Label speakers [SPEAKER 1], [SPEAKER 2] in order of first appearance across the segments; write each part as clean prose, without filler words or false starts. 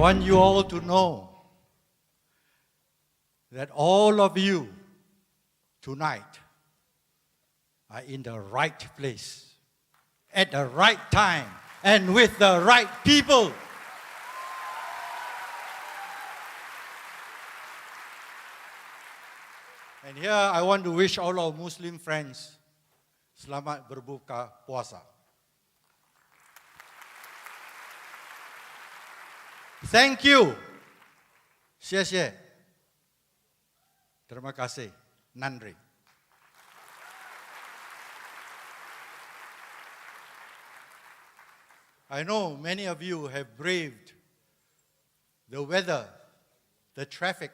[SPEAKER 1] want you all to know that all of you tonight are in the right place, at the right time, and with the right people. And here I want to wish all our Muslim friends, selamat berbuka puasa. Thank you. 谢谢. Terima kasih. Nandri. I know many of you have braved the weather, the traffic,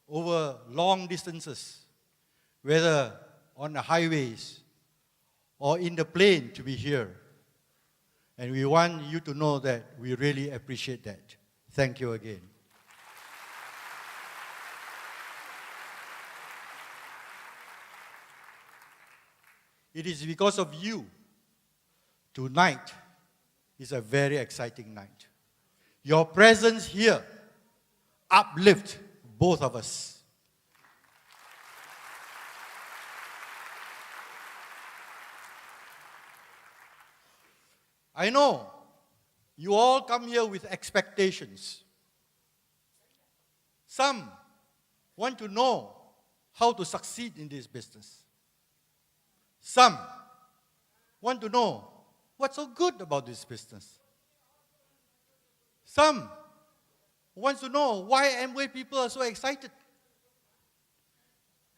[SPEAKER 1] over long distances, whether on the highways or in the plane to be here. And we want you to know that we really appreciate that. Thank you again. It is because of you. Tonight is a very exciting night. Your presence here uplift both of us. I know you all come here with expectations. Some want to know how to succeed in this business. Some want to know what's so good about this business. Some want to know why Amway people are so excited.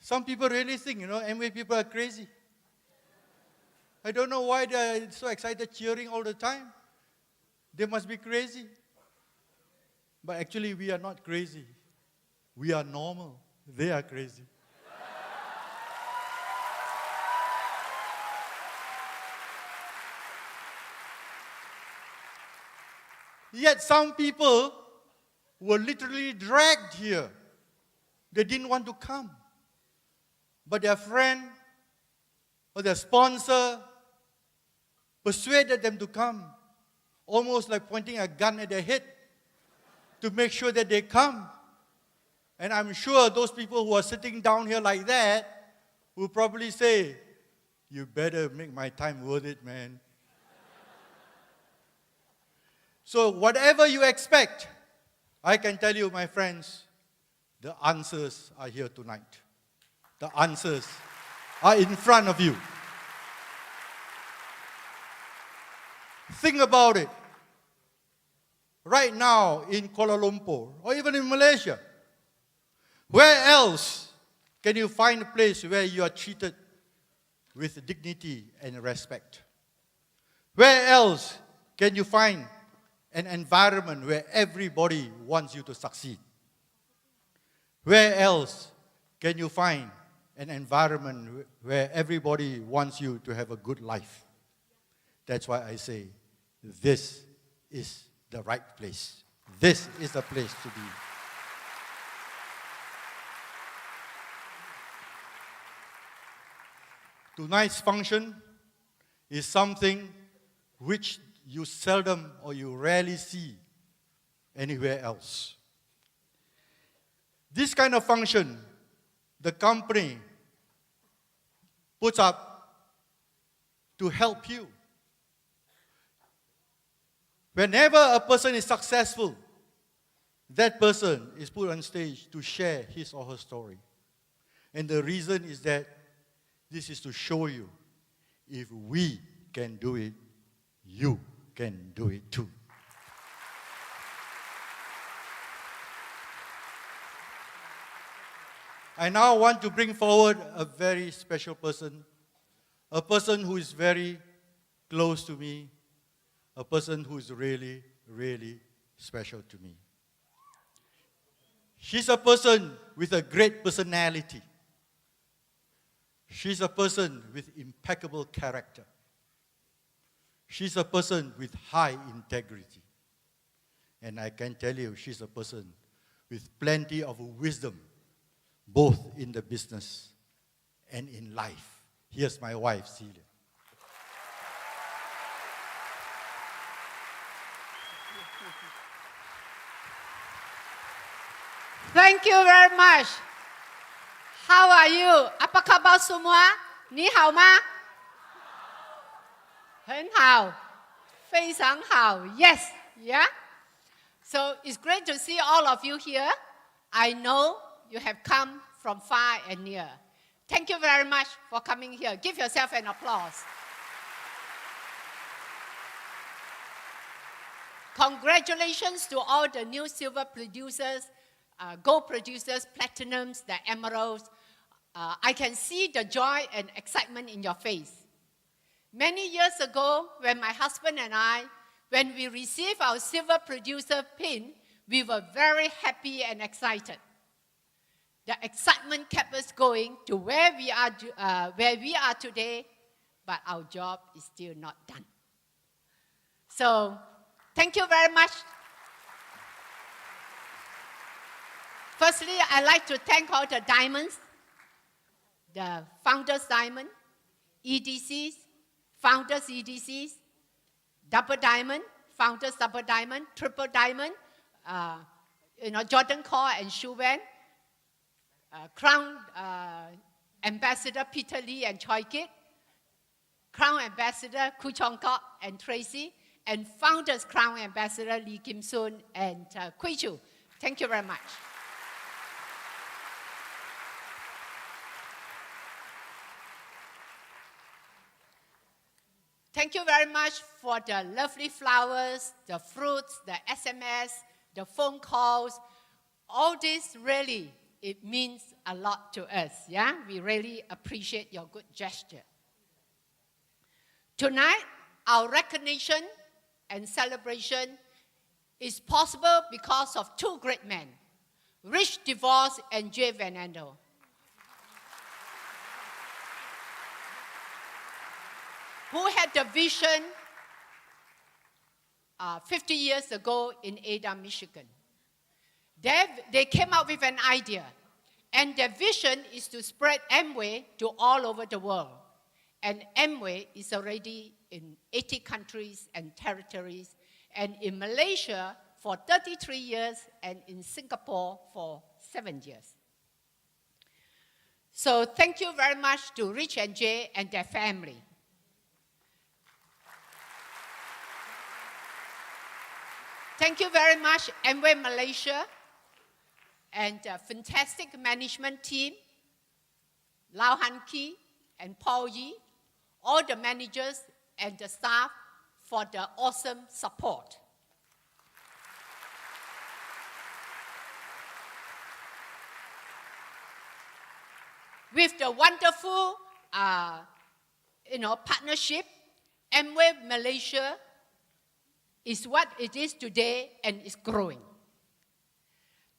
[SPEAKER 1] Some people really think, Amway people are crazy. I don't know why they're so excited, cheering all the time. They must be crazy. But actually, we are not crazy. We are normal. They are crazy. Yet some people were literally dragged here. They didn't want to come. But their friend or their sponsor persuaded them to come, almost like pointing a gun at their head to make sure that they come. And I'm sure those people who are sitting down here like that will probably say, "You better make my time worth it, man." So whatever you expect, I can tell you, my friends, the answers are here tonight. The answers are in front of you. Think about it. Right now in Kuala Lumpur, or even in Malaysia, where else can you find a place where you are treated with dignity and respect? Where else can you find an environment where everybody wants you to succeed? Where else can you find an environment where everybody wants you to have a good life? That's why I say, this is the right place. This is the place to be. Tonight's function is something which you seldom or you rarely see anywhere else. This kind of function, the company puts up to help you. Whenever a person is successful, that person is put on stage to share his or her story. And the reason is that this is to show you, if we can do it, you can do it too. I now want to bring forward a very special person, a person who is very close to me, a person who is really, really special to me. She's a person with a great personality. She's a person with impeccable character. She's a person with high integrity. And I can tell you, she's a person with plenty of wisdom, both in the business and in life. Here's my wife, Celia.
[SPEAKER 2] Thank you very much. How are you? Apa khabar semua? Ni hao ma? 很好，非常好。Yes, yeah. So it's great to see all of you here. I know you have come from far and near. Thank you very much for coming here. Give yourself an applause. Congratulations to all the new silver producers, gold producers, platinums, the emeralds. I can see the joy and excitement in your face. Many years ago, when my husband and I, when we received our silver producer pin, we were very happy and excited. The excitement kept us going to where we are today, but our job is still not done. So, thank you very much. Firstly, I'd like to thank all the diamonds, the Founders Diamond, EDCs, Founders EDCs, Double Diamond, Founders Double Diamond, Triple Diamond, Jordan Core and Siew, Crown Ambassador Peter Lee and Choi Kit, Crown Ambassador Koo Chong Kok and Tracy, and Founders Crown Ambassador Lee Kim Soon and Kui Chu. Thank you very much. Thank you very much for the lovely flowers, the fruits, the SMS, the phone calls. All this really, it means a lot to us, yeah? We really appreciate your good gesture. Tonight, our recognition and celebration is possible because of two great men, Rich DeVos and Jay Van Andel. Who had the vision 50 years ago in ADAC, Michigan. They came up with an idea, and their vision is to spread Amway to all over the world. And Amway is already in 80 countries and territories, and in Malaysia for 33 years, and in Singapore for 7 years. So thank you very much to Rich and Jay and their family. Thank you very much, Amway Malaysia, and a fantastic management team, Lau Han Ki and Paul Yee, all the managers and the staff for the awesome support. With the wonderful partnership, Amway Malaysia is what it is today and is growing.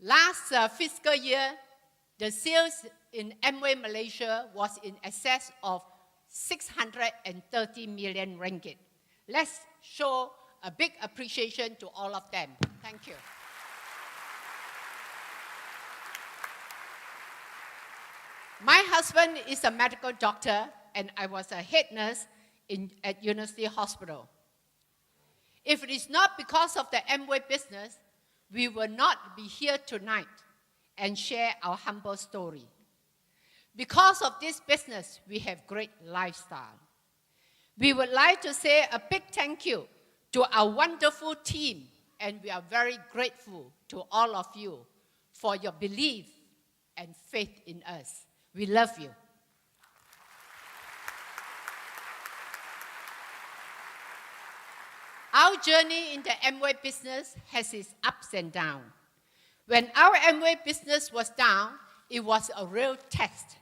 [SPEAKER 2] Last fiscal year, the sales in Amway Malaysia was in excess of 630 million ringgit. Let's show a big appreciation to all of them. Thank you. My husband is a medical doctor, and I was a head nurse at University Hospital. If it is not because of the Amway business, we will not be here tonight and share our humble story. Because of this business, we have great lifestyle. We would like to say a big thank you to our wonderful team, and we are very grateful to all of you for your belief and faith in us. We love you. Our journey in the Amway business has its ups and downs. When our Amway business was down, it was a real test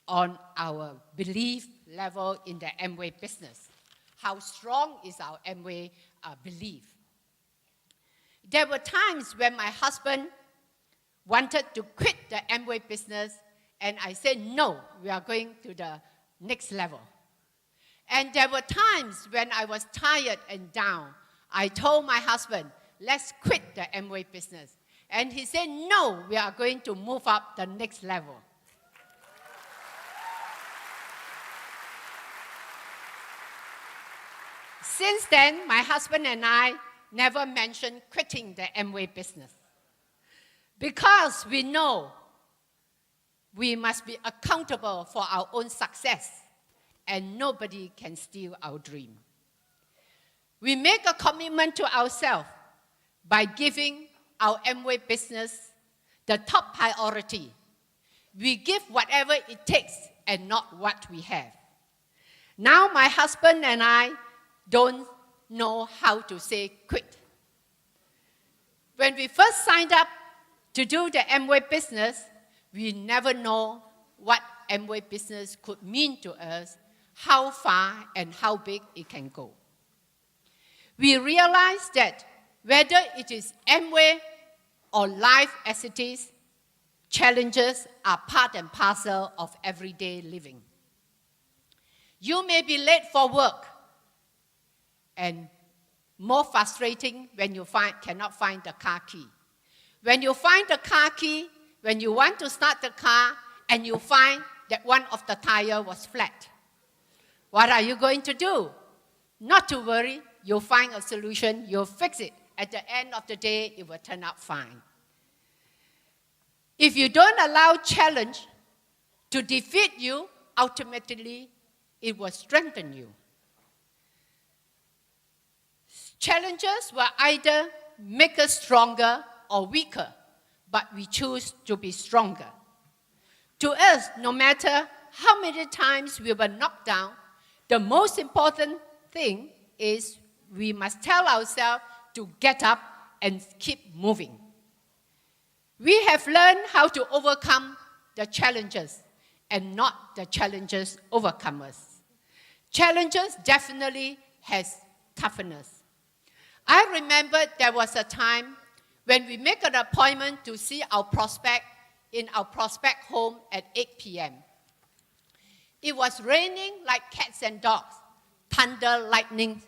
[SPEAKER 2] on our belief level in the Amway business. How strong is our Amway belief? There were times when my husband wanted to quit the Amway business, and I said, no, we are going to the next level. And there were times when I was tired and down. I told my husband, let's quit the Amway business. And he said, no, we are going to move up the next level. Since then, my husband and I never mentioned quitting the Amway business. Because we know we must be accountable for our own success, and nobody can steal our dream. We make a commitment to ourselves by giving our Amway business the top priority. We give whatever it takes and not what we have. Now my husband and I don't know how to say quit. When we first signed up to do the Amway business, we never know what Amway business could mean to us, how far and how big it can go. We realized that whether it is Amway or life as it is, challenges are part and parcel of everyday living. You may be late for work, and more frustrating when you cannot find the car key. When you find the car key, when you want to start the car, and you find that one of the tires was flat. What are you going to do? Not to worry, you'll find a solution, you'll fix it. At the end of the day, it will turn out fine. If you don't allow challenge to defeat you, ultimately, it will strengthen you. Challenges will either make us stronger or weaker, but we choose to be stronger. To us, no matter how many times we were knocked down, the most important thing is we must tell ourselves to get up and keep moving. We have learned how to overcome the challenges and not the challenges overcome us. Challenges definitely has toughness. I remember there was a time when we make an appointment to see our prospect in our prospect home at 8 p.m. It was raining like cats and dogs, thunder, lightning,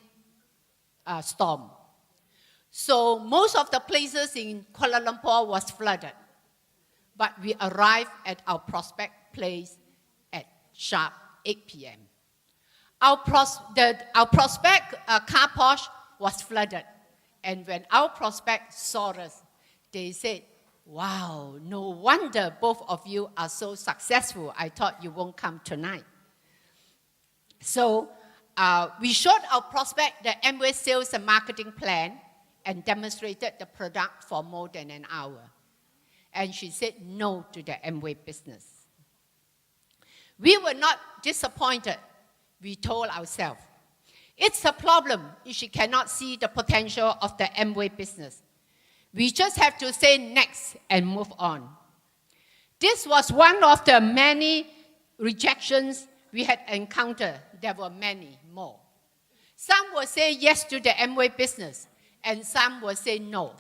[SPEAKER 2] storm. So most of the places in Kuala Lumpur was flooded. But we arrived at our prospect place at sharp 8 p.m. Our prospect car porch was flooded. And when our prospect saw us, they said, "Wow, no wonder both of you are so successful. I thought you won't come tonight." So we showed our prospect the Amway sales and marketing plan and demonstrated the product for more than an hour. And she said no to the Amway business. We were not disappointed. We told ourselves, it's a problem if she cannot see the potential of the Amway business. We just have to say next and move on. This was one of the many rejections we had encountered. There were many more. Some will say yes to the Amway business, and some will say no.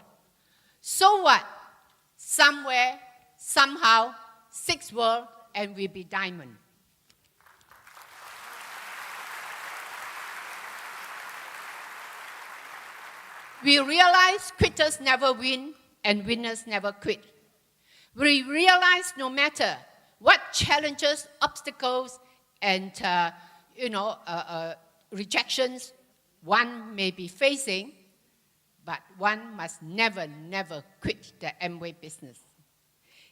[SPEAKER 2] So what? Somewhere, somehow, 6 world, and we'll be diamond. We realize quitters never win and winners never quit. We realize no matter what challenges, obstacles, and rejections one may be facing, but one must never, never quit the Amway business.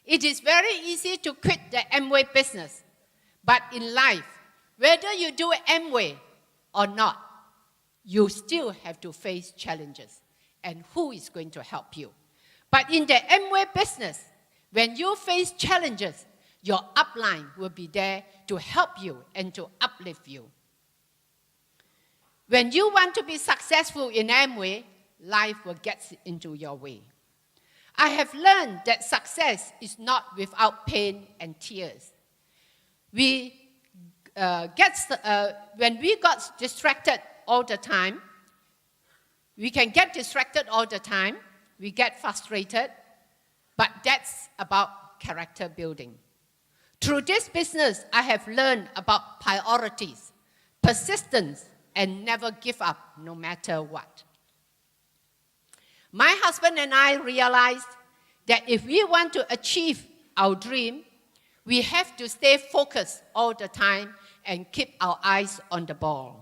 [SPEAKER 2] It is very easy to quit the Amway business, but in life, whether you do Amway or not, you still have to face challenges. And who is going to help you? But in the Amway business, when you face challenges, your upline will be there to help you and to uplift you. When you want to be successful in Amway, life will get into your way. I have learned that success is not without pain and tears. When we got distracted all the time, we can get distracted all the time, we get frustrated, but that's about character building. Through this business, I have learned about priorities, persistence, and never give up no matter what. My husband and I realized that if we want to achieve our dream, we have to stay focused all the time and keep our eyes on the ball.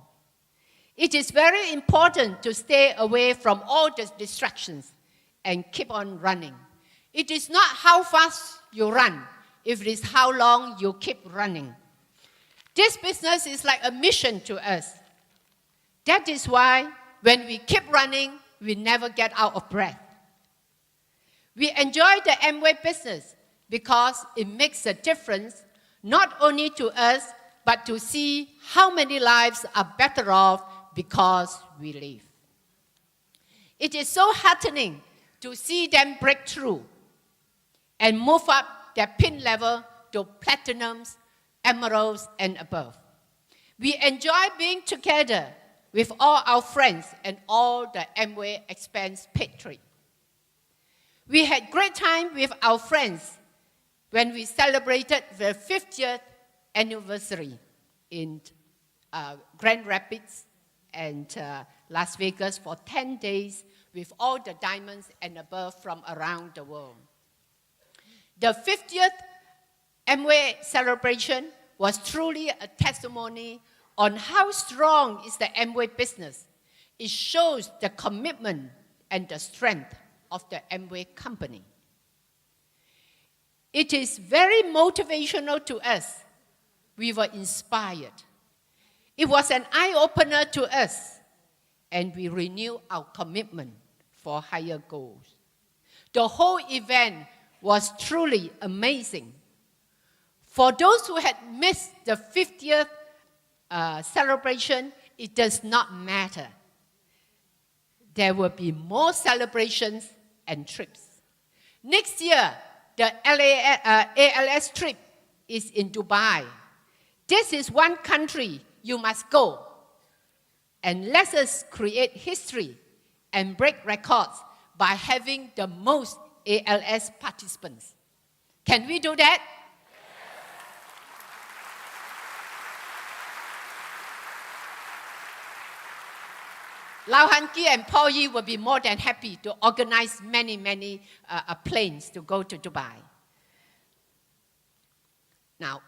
[SPEAKER 2] It is very important to stay away from all the distractions and keep on running. It is not how fast you run, if it is how long you keep running. This business is like a mission to us. That is why when we keep running, we never get out of breath. We enjoy the Amway business because it makes a difference not only to us, but to see how many lives are better off because we live. It is so heartening to see them break through and move up their pin level to platinums, emeralds, and above. We enjoy being together with all our friends and all the Amway expense paid trip. We had great time with our friends when we celebrated the 50th anniversary in Grand Rapids and Las Vegas for 10 days with all the diamonds and above from around the world. The 50th Amway celebration was truly a testimony on how strong is the Amway business. It shows the commitment and the strength of the Amway company. It is very motivational to us. We were inspired. It was an eye-opener to us, and we renew our commitment for higher goals. The whole event was truly amazing. For those who had missed the 50th celebration, it does not matter. There will be more celebrations and trips. Next year, the ALS trip is in Dubai. This is one country you must go. And let us create history and break records by having the most ALS participants. Can we do that? Lau Han Ki and Paul Yee will be more than happy to organize many planes to go to Dubai. Now,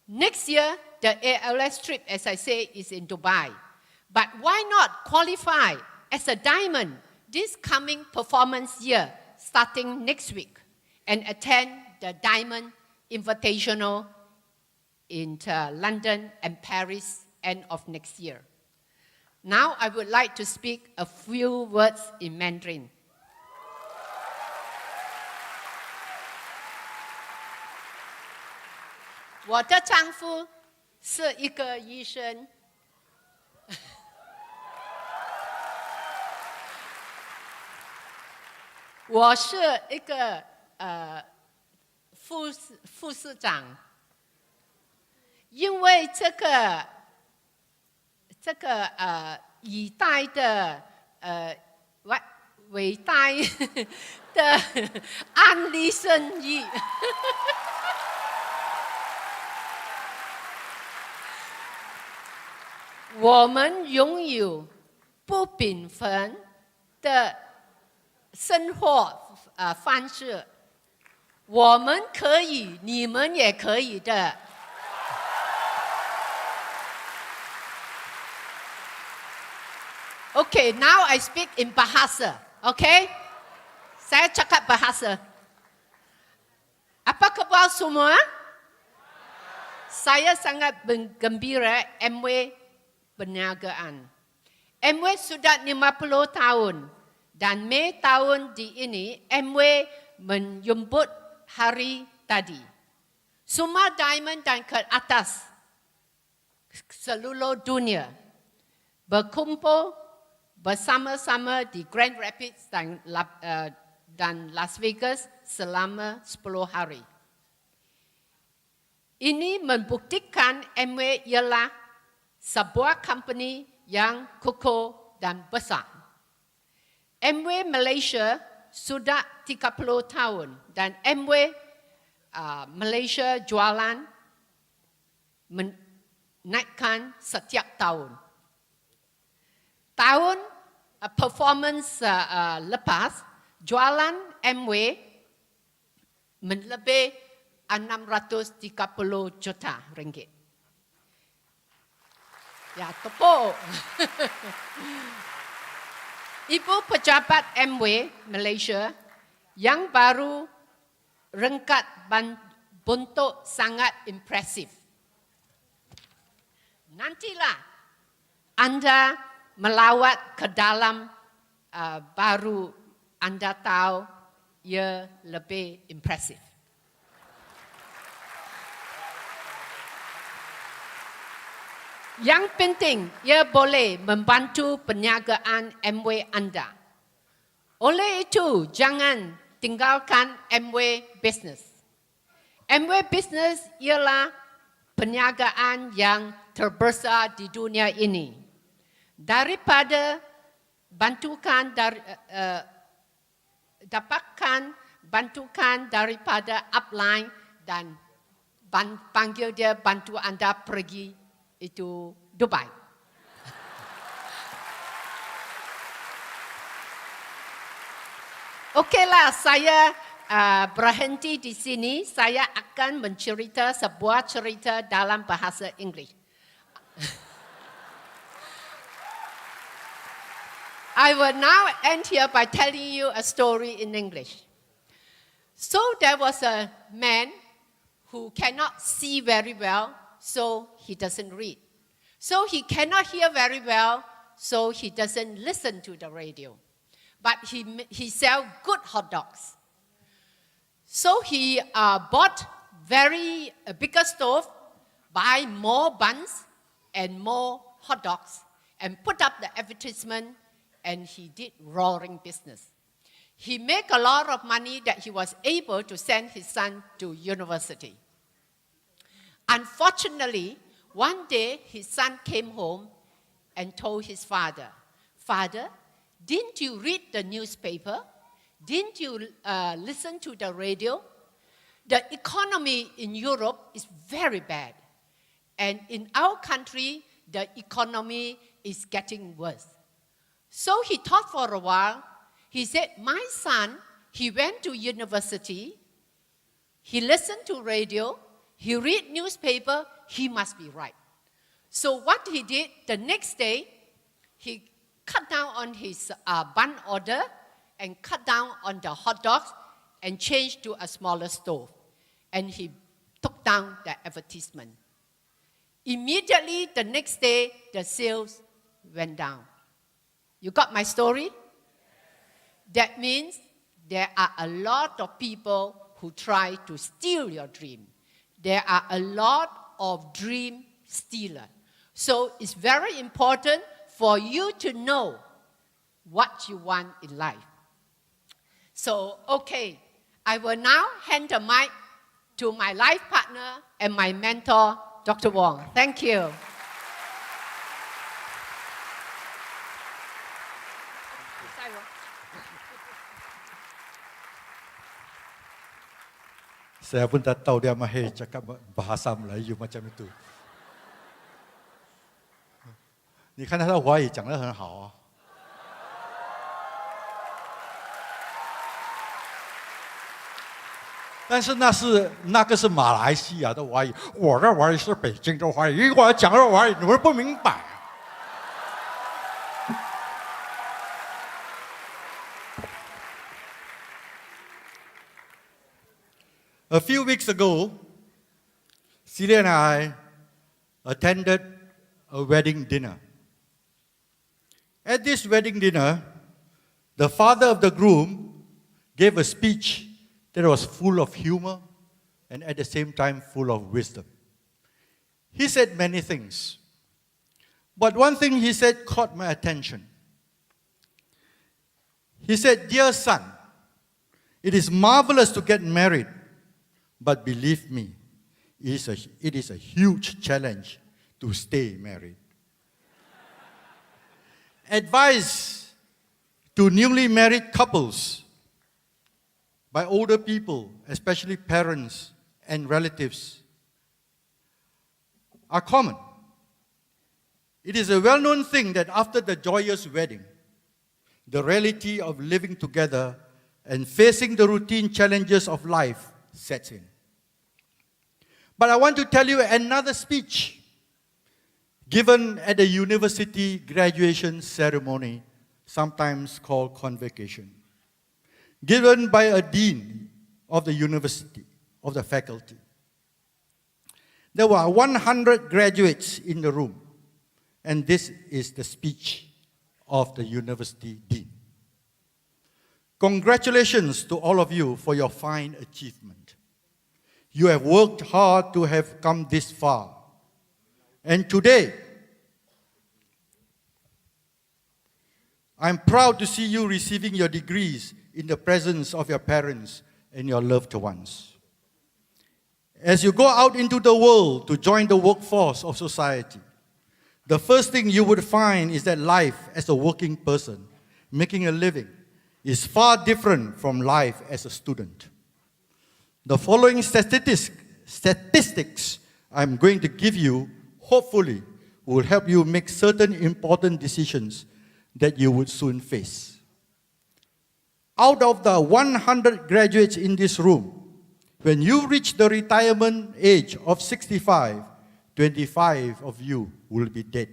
[SPEAKER 2] next year, the ALS trip, as I say, is in Dubai. But why not qualify as a diamond this coming performance year, starting next week, and attend the Diamond Invitational in London and Paris end of next year. Now I would like to speak a few words in Mandarin. 我的丈夫是一个医生。我是一个副市长，因为这个以代的伟大的安利生意。我们拥有不平凡的生活方式，我们可以，你们也可以的。Okay, now I speak in Bahasa. Okay? Saya cakap Bahasa. Apa khabar semua? Saya sangat gembira Amway Perniagaan. Amway sudah 50 tahun dan Mei tahun ini Amway menyambut hari tadi. Semua diamond dan ke atas seluruh dunia berkumpul bersama-sama di Grand Rapids dan Las Vegas selama 10 hari. Ini membuktikan Amway ialah sebuah company yang kokoh dan besar. Amway Malaysia sudah 30 tahun dan Amway Malaysia jualan menaikkan setiap tahun. Tahun performance lepas, jualan Amway melebihi 630 juta ringgit. Ya, tepuk. Ibu pejabat Amway Malaysia, Yang baru rengkat bentuk sangat impresif. Nantilah Anda melawat ke dalam baru Anda tahu ia lebih impresif. Yang penting, ia boleh membantu perniagaan Amway Anda. Oleh itu, jangan tinggalkan Amway Business. Amway Business ialah perniagaan yang terbesar di dunia ini. Dapatkan bantukan daripada upline dan panggil dia bantu Anda pergi itu Dubai. Okeylah, saya berhenti di sini. Saya akan mencerita sebuah cerita dalam bahasa Inggeris. I will now end here by telling you a story in English. So there was a man who cannot see very well, so he doesn't read. So he cannot hear very well, so he doesn't listen to the radio. But he sells good hot dogs. So he bought a bigger stove, buy more buns and more hot dogs, and put up the advertisement, and he did roaring business. He made a lot of money that he was able to send his son to university. Unfortunately, one day his son came home and told his father, "Father, didn't you read the newspaper? Didn't you listen to the radio? The economy in Europe is very bad. And in our country, the economy is getting worse." So he thought for a while. He said, "My son, he went to university. He listened to radio. He read newspaper. He must be right." So what he did, the next day, he cut down on his bun order and cut down on the hot dogs and changed to a smaller stove. And he took down the advertisement. Immediately, the next day, the sales went down. You got my story? That means there are a lot of people who try to steal your dream. There are a lot of dream stealers. So it's very important for you to know what you want in life. So, okay, I will now hand the mic to my life partner and my mentor, Dr. Wong. Thank you.
[SPEAKER 1] Saya pun tak tahu dia mahir cakap bahasa Melayu macam itu. 你看他的华语讲得很好啊。但是那个是马来西亚的华语，我的华语是北京的华语，我讲的华语你们不明白。A few weeks ago, Celia and I attended a wedding dinner. At this wedding dinner, the father of the groom gave a speech that was full of humor and at the same time full of wisdom. He said many things, but one thing he said caught my attention. He said, "Dear son, it is marvelous to get married, but believe me, it is a huge challenge to stay married." Advice to newly married couples by older people, especially parents and relatives, are common. It is a well-known thing that after the joyous wedding, the reality of living together and facing the routine challenges of life sets in. But I want to tell you another speech given at a university graduation ceremony, sometimes called convocation. given by a dean of the university, of the faculty. There were 100 graduates in the room, and this is the speech of the university dean. Congratulations to all of you for your fine achievement. You have worked hard to have come this far. And today, I'm proud to see you receiving your degrees in the presence of your parents and your loved ones. As you go out into the world to join the workforce of society, the first thing you would find is that life as a working person, making a living, is far different from life as a student. The following statistics I'm going to give you, hopefully, will help you make certain important decisions that you would soon face. Out of the 100 graduates in this room, when you reach the retirement age of 65, 25 of you will be dead.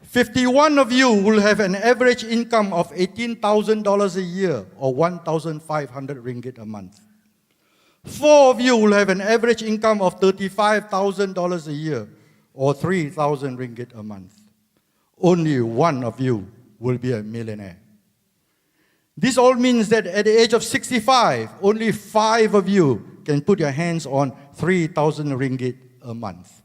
[SPEAKER 1] 51 of you will have an average income of $18,000 a year or 1,500 ringgit a month. 4 of you will have an average income of $35,000 a year or 3,000 ringgit a month. Only 1 of you will be a millionaire. This all means that at the age of 65, only 5 of you can put your hands on 3,000 ringgit a month.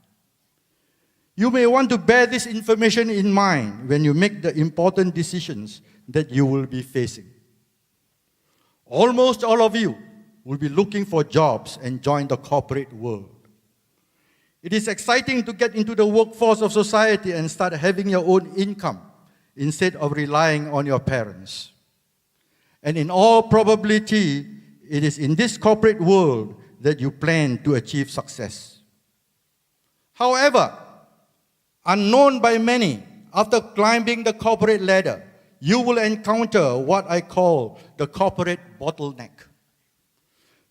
[SPEAKER 1] You may want to bear this information in mind when you make the important decisions that you will be facing. Almost all of you will be looking for jobs and join the corporate world. It is exciting to get into the workforce of society and start having your own income instead of relying on your parents. And in all probability, it is in this corporate world that you plan to achieve success. However, unknown by many, after climbing the corporate ladder, you will encounter what I call the corporate bottleneck.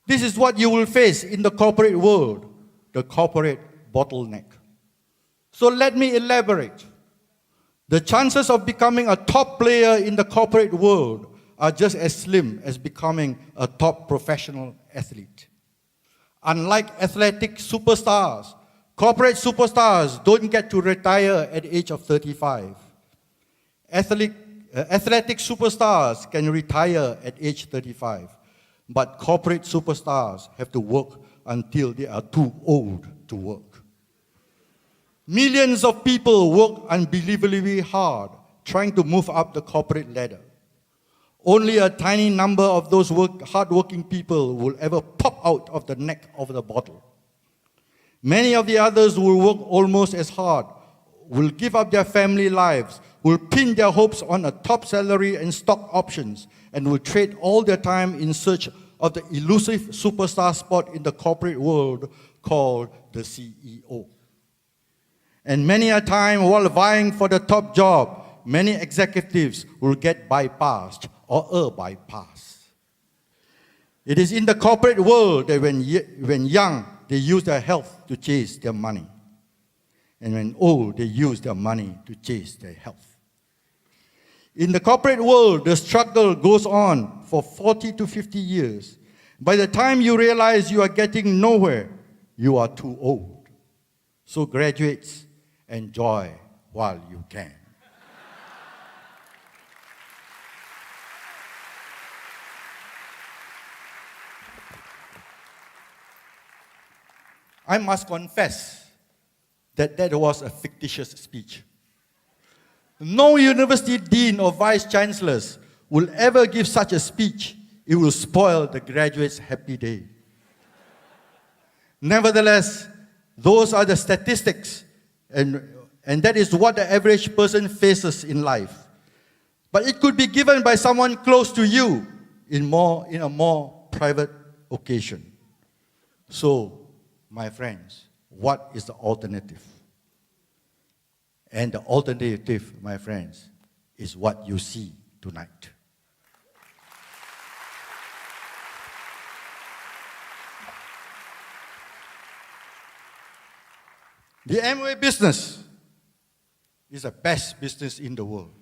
[SPEAKER 1] This is what you will face in the corporate world, the corporate bottleneck. So let me elaborate. The chances of becoming a top player in the corporate world are just as slim as becoming a top professional athlete. Unlike athletic superstars, corporate superstars don't get to retire at the age of 35. Athletic superstars can retire at age 35, but corporate superstars have to work until they are too old to work. Millions of people work unbelievably hard trying to move up the corporate ladder. Only a tiny number of those hard-working people will ever pop out of the neck of the bottle. Many of the others will work almost as hard, will give up their family lives, will pin their hopes on a top salary and stock options, and will trade all their time in search of the elusive superstar spot in the corporate world called the CEO. And many a time while vying for the top job, many executives will get bypassed or a bypass. It is in the corporate world that when young, they use their health to chase their money. And when old, they use their money to chase their health. In the corporate world, the struggle goes on for 40 to 50 years. By the time you realize you are getting nowhere, you are too old. So graduates, enjoy while you can. I must confess that that was a fictitious speech. No university dean or vice chancellors will ever give such a speech. It will spoil the graduate's happy day. Nevertheless, those are the statistics, and that is what the average person faces in life. But it could be given by someone close to you in a more private occasion. So, my friends, what is the alternative? And the alternative, my friends, is what you see tonight. The Amway business is the best business in the world,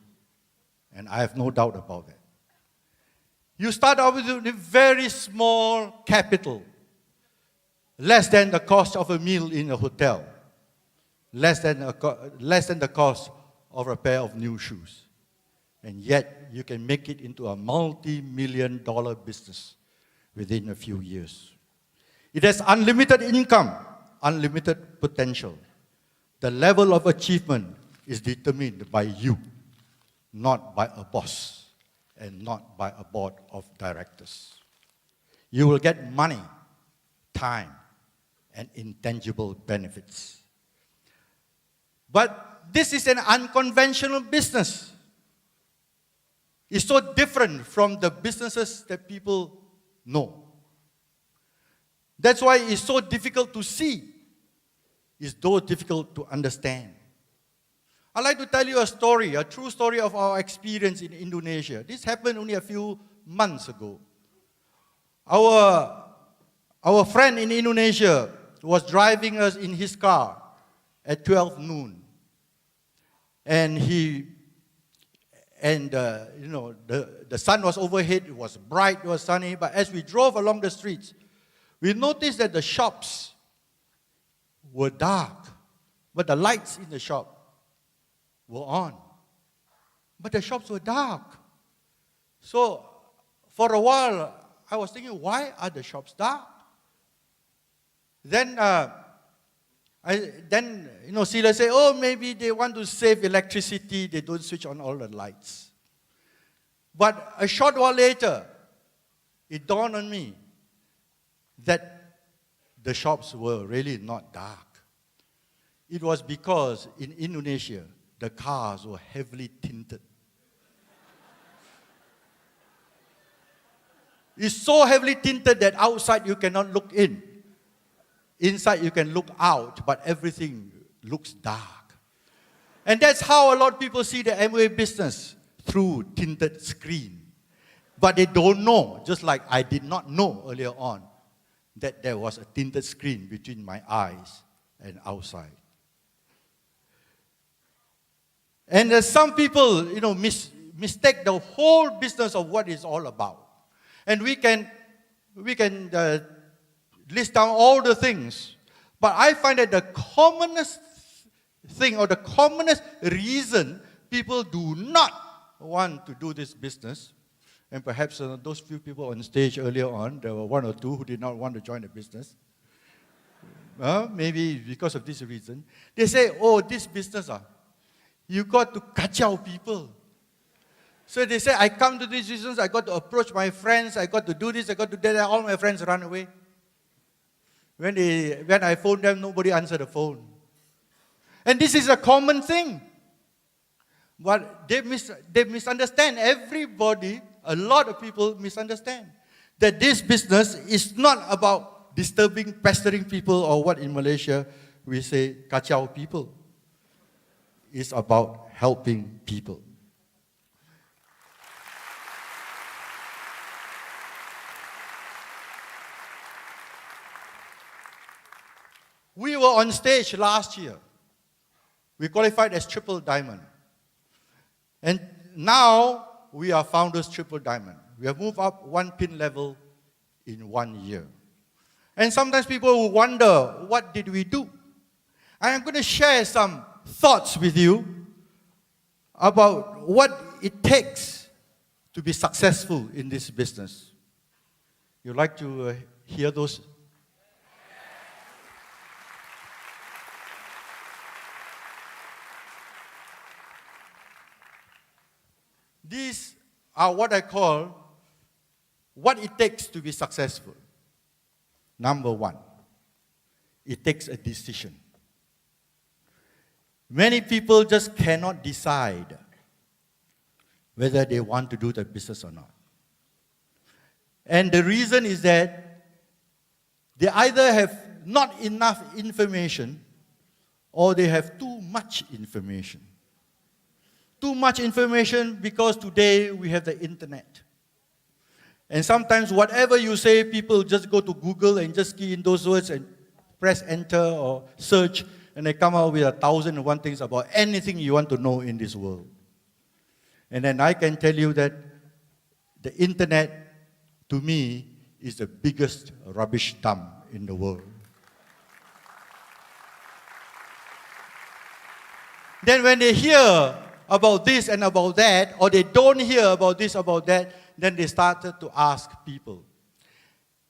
[SPEAKER 1] and I have no doubt about that. You start out with a very small capital, less than the cost of a meal in a hotel, less than the cost of a pair of new shoes. And yet, you can make it into a multi-million-dollar business within a few years. It has unlimited income, unlimited potential. The level of achievement is determined by you, not by a boss, and not by a board of directors. You will get money, time, and intangible benefits. But this is an unconventional business. It's so different from the businesses that people know. That's why it's so difficult to see. It's so difficult to understand. I'd like to tell you a story, a true story of our experience in Indonesia. This happened only a few months ago. Our friend in Indonesia was driving us in his car at 12 noon. And the sun was overhead, it was bright, it was sunny, but as we drove along the streets, we noticed that the shops were dark, but the lights in the shop were on. But the shops were dark. So, for a while, I was thinking, why are the shops dark? Then, Celia said, oh, maybe they want to save electricity, they don't switch on all the lights. But a short while later, it dawned on me that the shops were really not dark. It was because in Indonesia, the cars were heavily tinted. It's so heavily tinted that outside you cannot look in. Inside you can look out, but everything looks dark. And that's how a lot of people see the Amway business, through tinted screen. But they don't know, just like I did not know earlier on, that there was a tinted screen between my eyes and outside. And some people, mistake the whole business of what it's all about. And we can list down all the things. But I find that the commonest thing or the commonest reason people do not want to do this business, and perhaps those few people on stage earlier on, there were one or two who did not want to join the business. Maybe because of this reason. They say, oh, this business, you got to kacau people. So they say, I come to this business, I got to approach my friends, I got to do this, I got to do that, all my friends run away. When I phone them, nobody answered the phone. And this is a common thing. But they misunderstand. Everybody, a lot of people misunderstand that this business is not about disturbing, pestering people, or what in Malaysia we say, kacau people. It's about helping people. We were on stage last year. We qualified as Triple Diamond. And now we are Founders Triple Diamond. We have moved up one pin level in 1 year. And sometimes people will wonder, what did we do? And I'm going to share some thoughts with you about what it takes to be successful in this business. You'd like to hear those? These are what I call what it takes to be successful. Number one, it takes a decision. Many people just cannot decide whether they want to do the business or not. And the reason is that they either have not enough information or they have too much information. Too much information because today we have the internet. And sometimes whatever you say, people just go to Google and just key in those words and press enter or search, and they come out with 1,001 things about anything you want to know in this world. And then I can tell you that the internet to me, is the biggest rubbish dump in the world. Then when they hear about this and about that, or they don't hear about this, about that, then they started to ask people.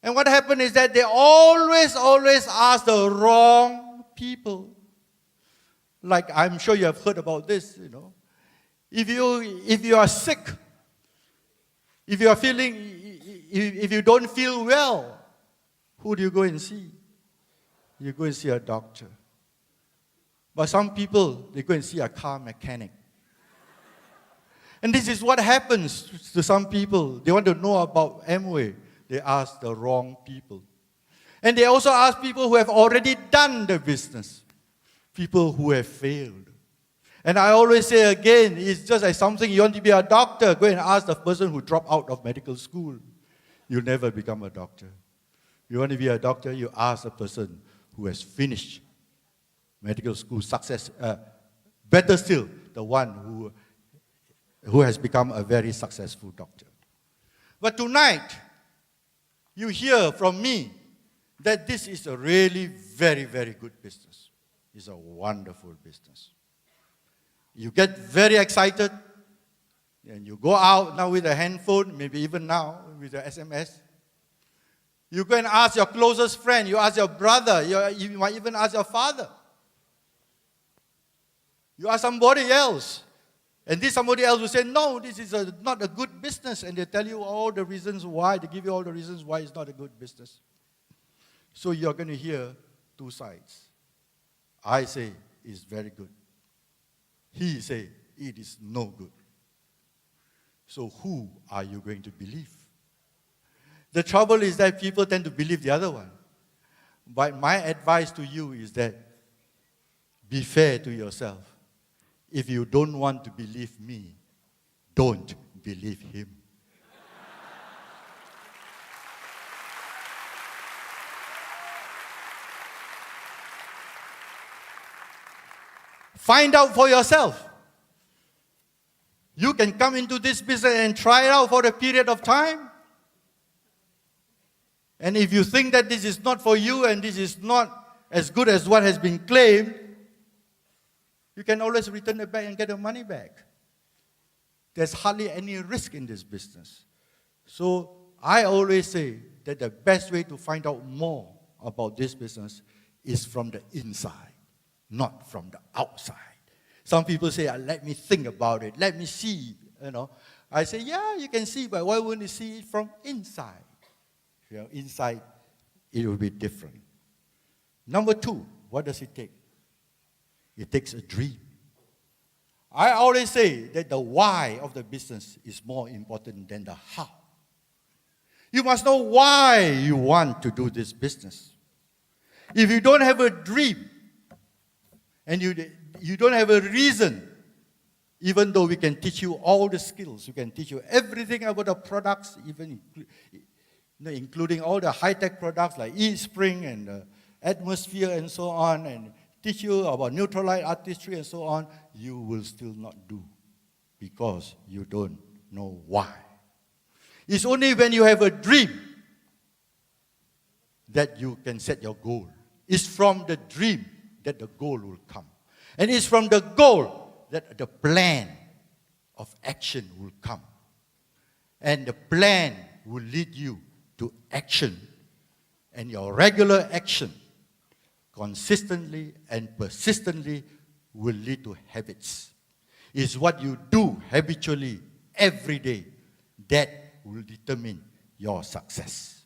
[SPEAKER 1] And what happened is that they always ask the wrong people. Like, I'm sure you have heard about this, you know. If you are sick, if you don't feel well, who do you go and see? You go and see a doctor. But some people, they go and see a car mechanic. And this is what happens to some people. They want to know about Amway. They ask the wrong people. And they also ask people who have already done the business. People who have failed. And I always say again, it's just like something, you want to be a doctor, go and ask the person who dropped out of medical school. You'll never become a doctor. You want to be a doctor, you ask a person who has finished medical school success. Better still, the one who has become a very successful doctor. But tonight, you hear from me that this is a really very, very good business. It's a wonderful business. You get very excited, and you go out now with a handphone, maybe even now with the SMS. You go and ask your closest friend, you ask your brother, you might even ask your father. You ask somebody else, and this somebody else will say, no, this is not a good business, and they tell you all the reasons why, they give you all the reasons why it's not a good business. So you're going to hear two sides. I say it's very good. He say it is no good. So who are you going to believe? The trouble is that people tend to believe the other one. But my advice to you is that be fair to yourself. If you don't want to believe me, don't believe him. Find out for yourself. You can come into this business and try it out for a period of time. And if you think that this is not for you and this is not as good as what has been claimed, you can always return it back and get your money back. There's hardly any risk in this business. So I always say that the best way to find out more about this business is from the inside, not from the outside. Some people say, let me think about it, let me see, you know. I say, yeah, you can see, but why wouldn't you see it from inside? You know, inside, it will be different. Number two, what does it take? It takes a dream. I always say that the why of the business is more important than the how. You must know why you want to do this business. If you don't have a dream, and you don't have a reason, even though we can teach you all the skills, we can teach you everything about the products, even including all the high-tech products like eSpring and Atmosphere and so on, and teach you about neutral light artistry and so on, you will still not do because you don't know why. It's only when you have a dream that you can set your goal. It's from the dream that the goal will come. And it's from the goal that the plan of action will come. And the plan will lead you to action. And your regular action, consistently and persistently, will lead to habits. It's what you do habitually every day that will determine your success.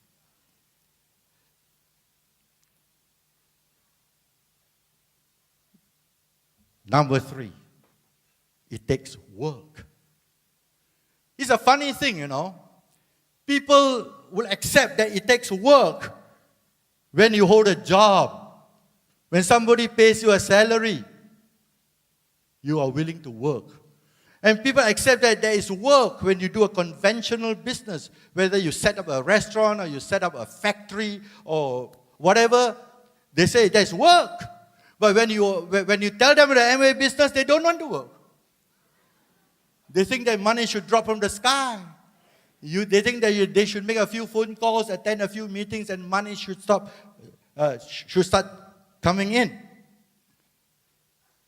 [SPEAKER 1] Number three, it takes work. It's a funny thing, you know. People will accept that it takes work when you hold a job. When somebody pays you a salary, you are willing to work. And people accept that there is work when you do a conventional business, whether you set up a restaurant or you set up a factory or whatever, they say there's work. But when you tell them the Amway business, they don't want to work. They think that money should drop from the sky. They think that they should make a few phone calls, attend a few meetings, and money should start coming in.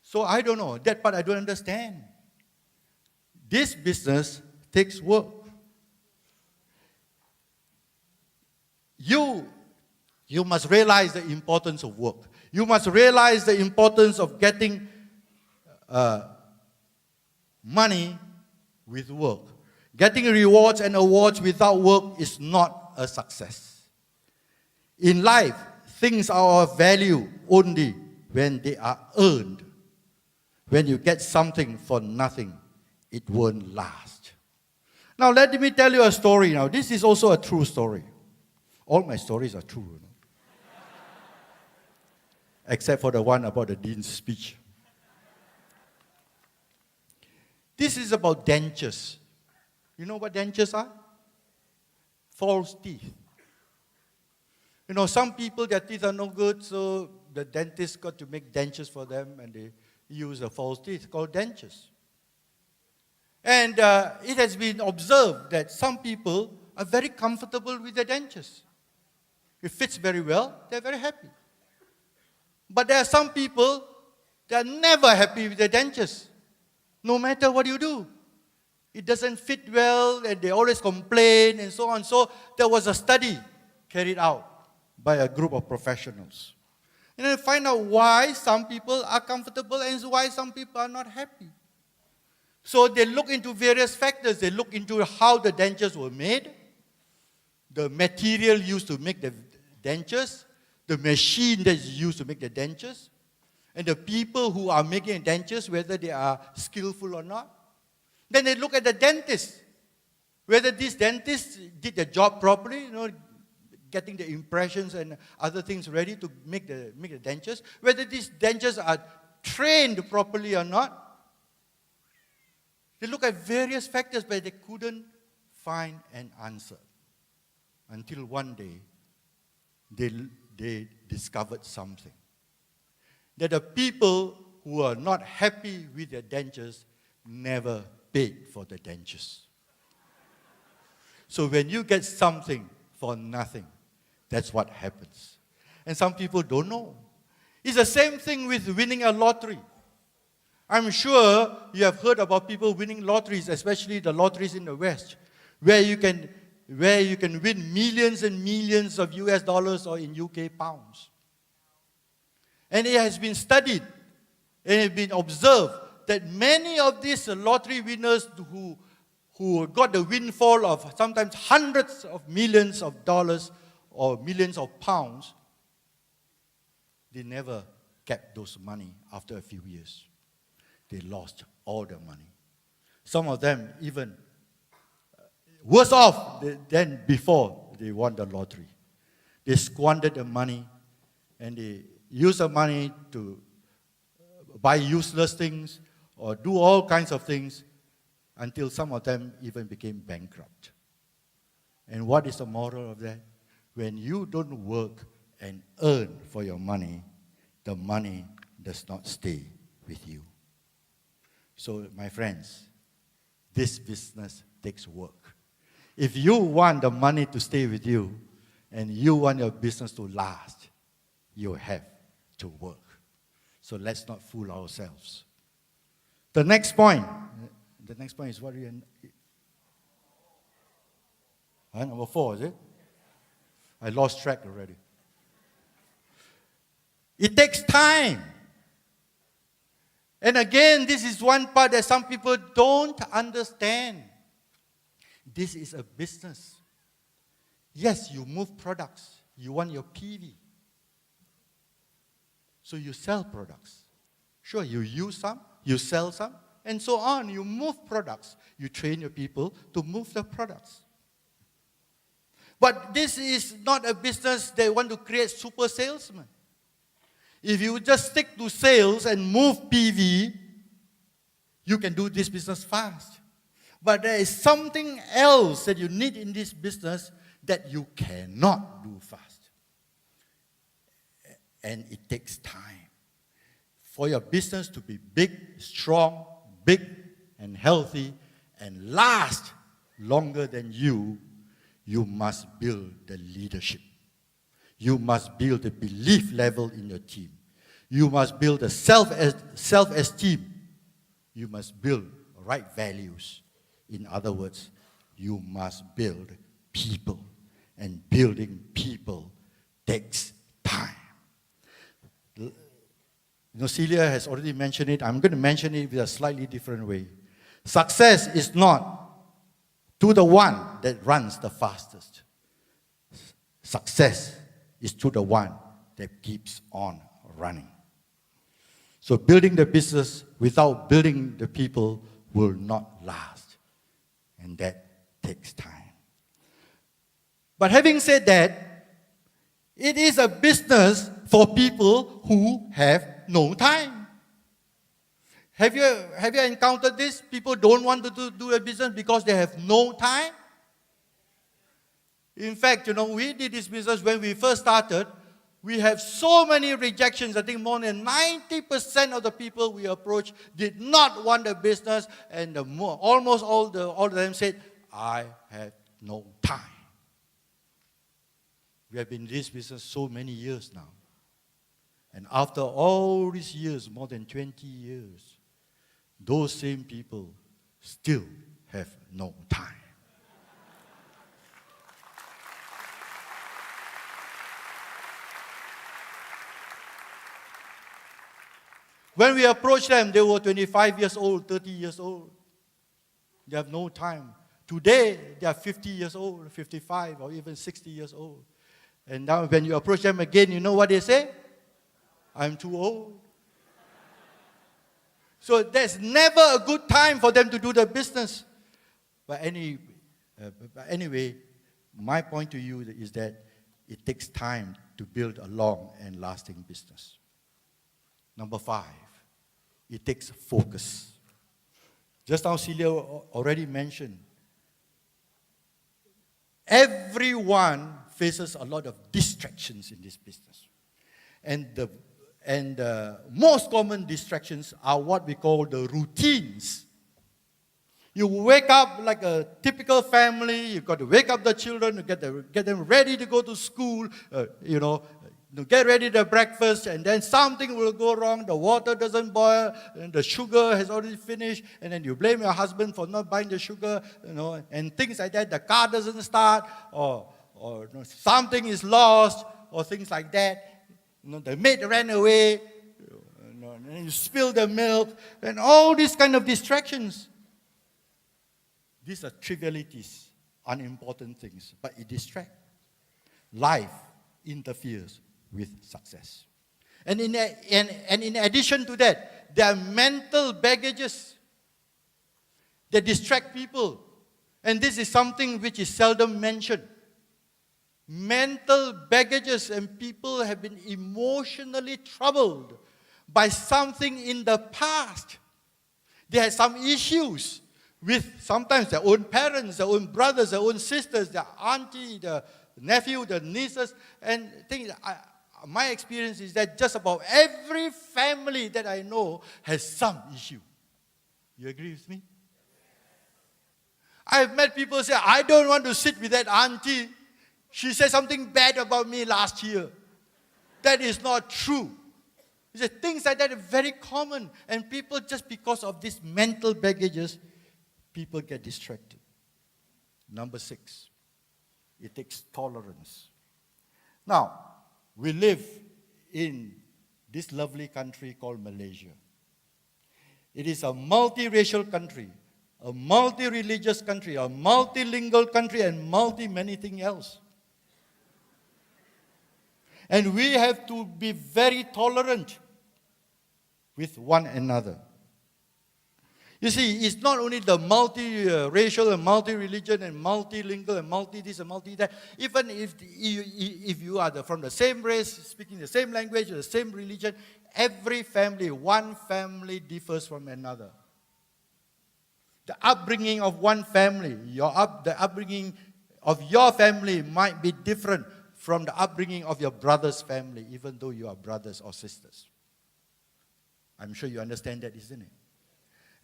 [SPEAKER 1] So I don't know. That part I don't understand. This business takes work. You must realize the importance of work. You must realize the importance of getting money with work. Getting rewards and awards without work is not a success. In life, things are of value only when they are earned. When you get something for nothing, it won't last. Now let me tell you a story now. This is also a true story. All my stories are true. Except for the one about the dean's speech. This is about dentures. You know what dentures are? False teeth. You know, some people, their teeth are no good, so the dentist got to make dentures for them, and they use a false teeth called dentures. And it has been observed that some people are very comfortable with their dentures. It fits very well, they're very happy. But there are some people that are never happy with their dentures, no matter what you do. It doesn't fit well, and they always complain, and so on. So there was a study carried out by a group of professionals. And then find out why some people are comfortable and why some people are not happy. So they look into various factors. They look into how the dentures were made, the material used to make the dentures, the machine that is used to make the dentures, and the people who are making dentures, whether they are skillful or not. Then they look at the dentist, whether this dentist did the job properly, getting the impressions and other things ready to make the dentures, whether these dentures are trained properly or not. They look at various factors, but they couldn't find an answer. Until one day, they discovered something. That the people who are not happy with their dentures never paid for the dentures. So when you get something for nothing, that's what happens. And some people don't know. It's the same thing with winning a lottery. I'm sure you have heard about people winning lotteries, especially the lotteries in the West, where you can win millions and millions of US dollars or in UK pounds. And it has been studied and it has been observed that many of these lottery winners who got the windfall of sometimes hundreds of millions of dollars or millions of pounds, they never kept those money after a few years. They lost all the money. Some of them even worse off than before they won the lottery. They squandered the money and they used the money to buy useless things or do all kinds of things until some of them even became bankrupt. And what is the moral of that? When you don't work and earn for your money, the money does not stay with you. So, my friends, this business takes work. If you want the money to stay with you and you want your business to last, you have to work. So let's not fool ourselves. The next point is what number 4, is it? I lost track already. It takes time. And again, this is one part that some people don't understand. This is a business. Yes, you move products. You want your PV. So you sell products. Sure, you use some, you sell some, and so on. You move products. You train your people to move the products. But this is not a business that want to create super salesmen. If you just stick to sales and move PV, you can do this business fast. But there is something else that you need in this business that you cannot do fast. And it takes time. For your business to be big, strong, big, and healthy, and last longer than you, you must build the leadership. You must build the belief level in your team. You must build the self-esteem. You must build right values. In other words, you must build people. And building people takes time. Celia has already mentioned it. I'm going to mention it with a slightly different way. Success is not to the one that runs the fastest. Success is to the one that keeps on running. So building the business without building the people will not last. And that takes time. But having said that, it is a business for people who have no time. Have you encountered this? People don't want to do a business because they have no time. In fact, we did this business when we first started. We have so many rejections. I think more than 90% of the people we approached did not want the business, and almost all of them said, I have no time. We have been in this business so many years now. And after all these years, more than 20 years, those same people still have no time. When we approached them, they were 25 years old, 30 years old. They have no time. Today, they are 50 years old, 55, or even 60 years old. And now when you approach them again, you know what they say? I'm too old. So there's never a good time for them to do the business. But anyway, my point to you is that it takes time to build a long and lasting business. Number 5, it takes focus. Just now Celia already mentioned, everyone faces a lot of distractions in this business. And the most common distractions are what we call the routines. You wake up like a typical family. You've got to wake up the children, to get them ready to go to school, to get ready the breakfast, and then something will go wrong. The water doesn't boil, and the sugar has already finished, and then you blame your husband for not buying the sugar, and things like that. The car doesn't start, or something is lost, or things like that. The maid ran away, and you spill the milk, and all these kind of distractions. These are trivialities, unimportant things, but it distracts. Life interferes with success. And in addition to that, there are mental baggages that distract people. And this is something which is seldom mentioned. Mental baggages, and people have been emotionally troubled by something in the past. They had some issues with sometimes their own parents, their own brothers, their own sisters, their auntie, the nephew, the nieces, and things. My experience is that just about every family that I know has some issue. You agree with me? I've met people say, I don't want to sit with that auntie. She said something bad about me last year. That is not true. Things like that are very common. And people, just because of these mental baggages, people get distracted. Number 6, it takes tolerance. Now, we live in this lovely country called Malaysia. It is a multiracial country, a multi-religious country, a multilingual country, and many things else. And we have to be very tolerant with one another. You see, it's not only the multi-racial and multi-religion and multilingual and multi-this and multi-that. Even if you are from the same race, speaking the same language, the same religion, every family, one family differs from another. The upbringing of one family, the upbringing of your family might be different from the upbringing of your brother's family, even though you are brothers or sisters. I'm sure you understand that, isn't it?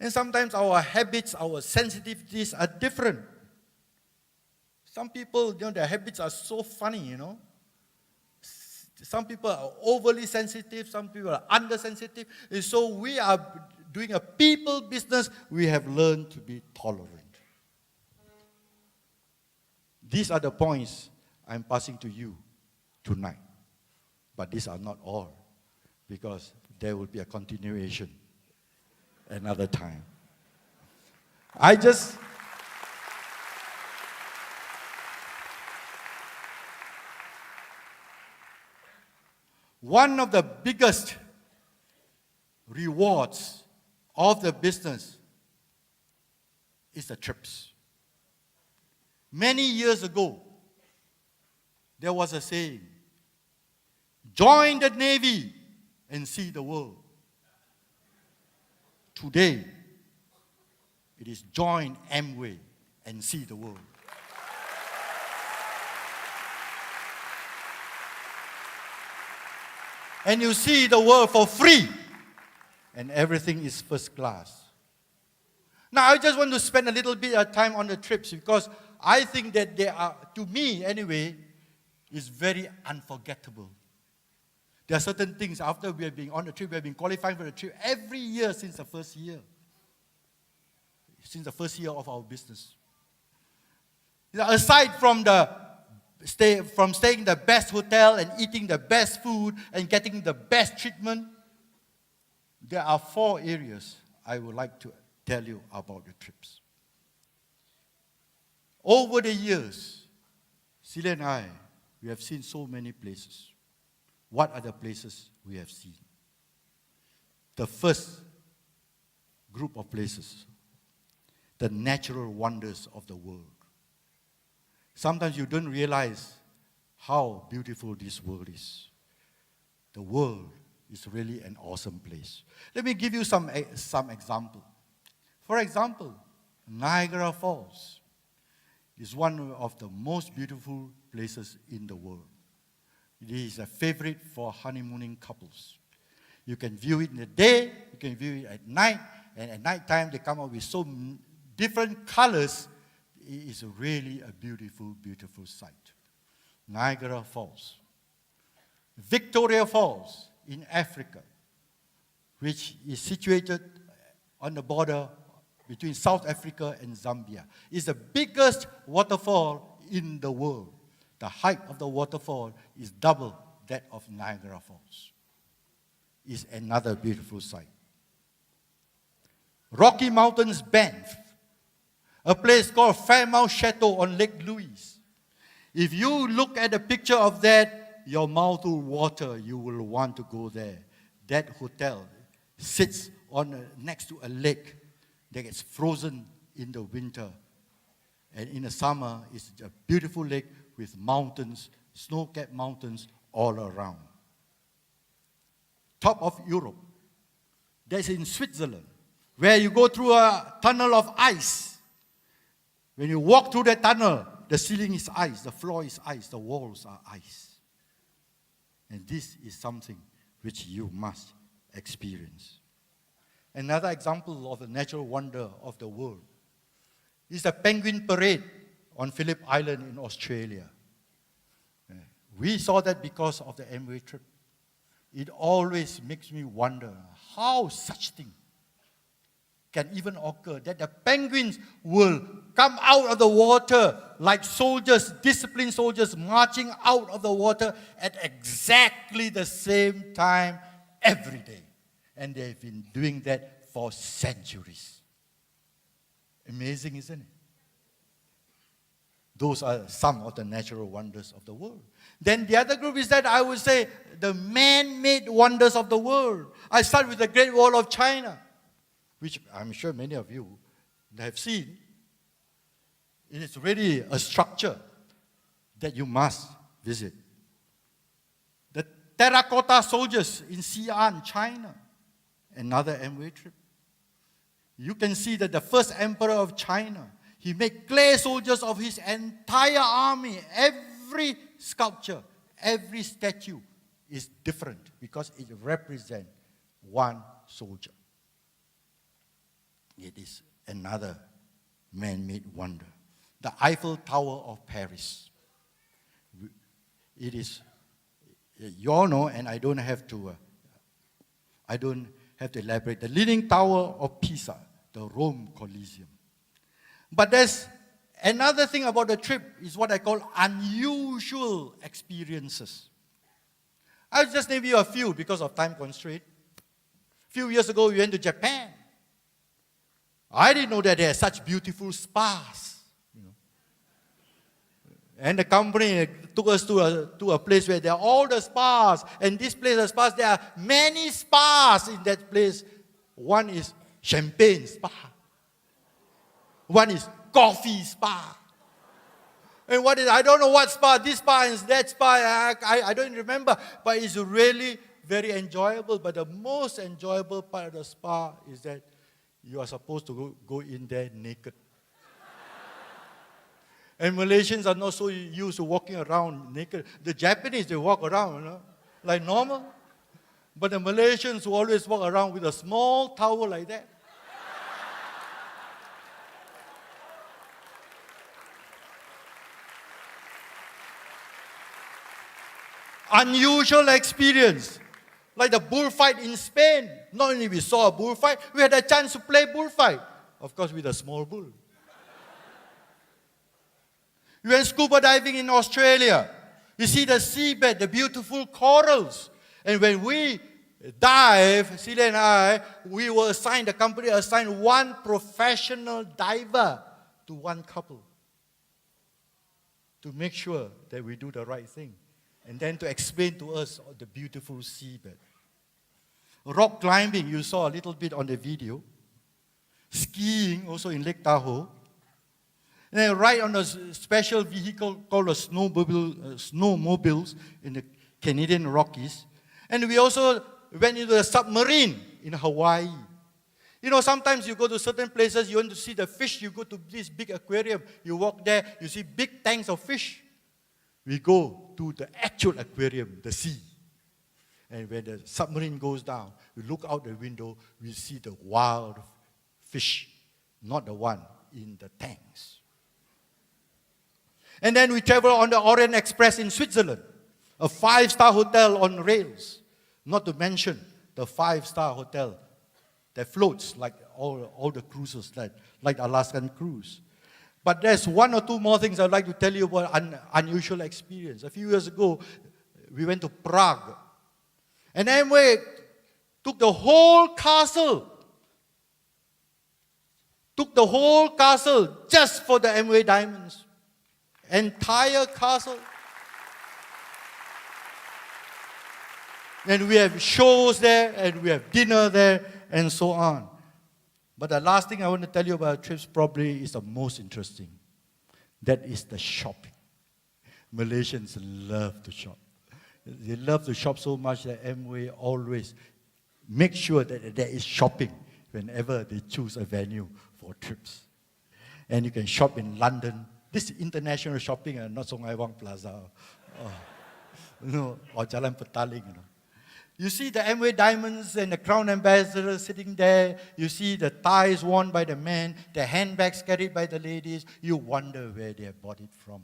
[SPEAKER 1] And sometimes our habits, our sensitivities are different. Some people, their habits are so funny, Some people are overly sensitive, some people are undersensitive. And so we are doing a people business, we have learned to be tolerant. These are the points I'm passing to you tonight. But these are not all, because there will be a continuation another time. One of the biggest rewards of the business is the trips. Many years ago, there was a saying, join the Navy and see the world. Today, it is join Amway and see the world. And you see the world for free, and everything is first class. Now, I just want to spend a little bit of time on the trips, because I think that they are, to me anyway, is very unforgettable. There are certain things after we have been on the trip, we have been qualifying for the trip every year since the first year. Since the first year of our business. Aside from staying in the best hotel and eating the best food and getting the best treatment, there are 4 areas I would like to tell you about the trips. Over the years, Celia and I, we have seen so many places. What are the places we have seen? The first group of places, the natural wonders of the world. Sometimes you don't realize how beautiful this world is. The world is really an awesome place. Let me give you some example. For example, Niagara Falls is one of the most beautiful places in the world. It is a favorite for honeymooning couples. You can view it in the day, you can view it at night, and at night time they come out with so different colors. It is really a beautiful, beautiful sight. Niagara Falls. Victoria Falls in Africa, which is situated on the border between South Africa and Zambia, is the biggest waterfall in the world. The height of the waterfall is double that of Niagara Falls. It's another beautiful sight. Rocky Mountains, Banff, a place called Fairmount Chateau on Lake Louise. If you look at a picture of that, your mouth will water. You will want to go there. That hotel sits next to a lake that gets frozen in the winter. And in the summer, it's a beautiful lake with mountains, snow-capped mountains all around. Top of Europe, that's in Switzerland, where you go through a tunnel of ice. When you walk through that tunnel, the ceiling is ice, the floor is ice, the walls are ice. And this is something which you must experience. Another example of the natural wonder of the world is the penguin parade on Phillip Island in Australia. We saw that because of the Amway trip. It always makes me wonder how such thing can even occur, that the penguins will come out of the water like soldiers, disciplined soldiers marching out of the water at exactly the same time every day. And they've been doing that for centuries. Amazing, isn't it? Those are some of the natural wonders of the world. Then the other group is that I would say the man-made wonders of the world. I start with the Great Wall of China, which I'm sure many of you have seen. It is really a structure that you must visit. The terracotta soldiers in Xi'an, China, another Amway trip. You can see that the first emperor of China, he made clay soldiers of his entire army. Every sculpture, every statue is different because it represents one soldier. It is another man-made wonder. the Eiffel Tower of Paris. It is, you all know, and I don't have to elaborate. The Leaning Tower of Pisa, the Rome Colosseum. But there's another thing about the trip is what I call unusual experiences. I'll just name you a few because of time constraint. A few years ago, we went to Japan. I didn't know that there are such beautiful spas. And the company took us to a place where there are all the spas. And this place of spas, there are many spas in that place. One is champagne spa. One is coffee spa. And what is, I don't know what spa, this spa and that spa, I don't remember. But it's really very enjoyable. But the most enjoyable part of the spa is that you are supposed to go in there naked. And Malaysians are not so used to walking around naked. The Japanese, they walk around, like normal. But the Malaysians who always walk around with a small towel like that. Unusual experience. Like the bullfight in Spain. Not only we saw a bullfight, we had a chance to play bullfight. Of course, with a small bull. We went scuba diving in Australia. You see the seabed, the beautiful corals. And when we dive, Celia and I, we were assigned, the company assigned one professional diver to one couple to make sure that we do the right thing. And then to explain to us the beautiful seabed. Rock climbing, you saw a little bit on the video. Skiing, also in Lake Tahoe. And then ride on a special vehicle called a snowmobiles in the Canadian Rockies. And we also went into a submarine in Hawaii. You know, sometimes you go to certain places, you want to see the fish, you go to this big aquarium, you walk there, you see big tanks of fish. We go to the actual aquarium, the sea. And when the submarine goes down, we look out the window, we see the wild fish, not the one in the tanks. And then we travel on the Orient Express in Switzerland, a 5-star hotel on rails. Not to mention the 5-star hotel that floats like all the cruises, like the Alaskan cruise. But there's one or two more things I'd like to tell you about unusual experience. A few years ago, we went to Prague. And Amway took the whole castle. Just for the Amway Diamonds. Entire castle. And we have shows there, and we have dinner there, and so on. But the last thing I want to tell you about trips probably is the most interesting. That is the shopping. Malaysians love to shop. They love to shop so much that Amway always make sure that there is shopping whenever they choose a venue for trips. And you can shop in London. This is international shopping, not Sungai Wang Plaza, or Jalan Petaling. You see the Amway Diamonds and the Crown Ambassadors sitting there. You see the ties worn by the men, the handbags carried by the ladies. You wonder where they have bought it from.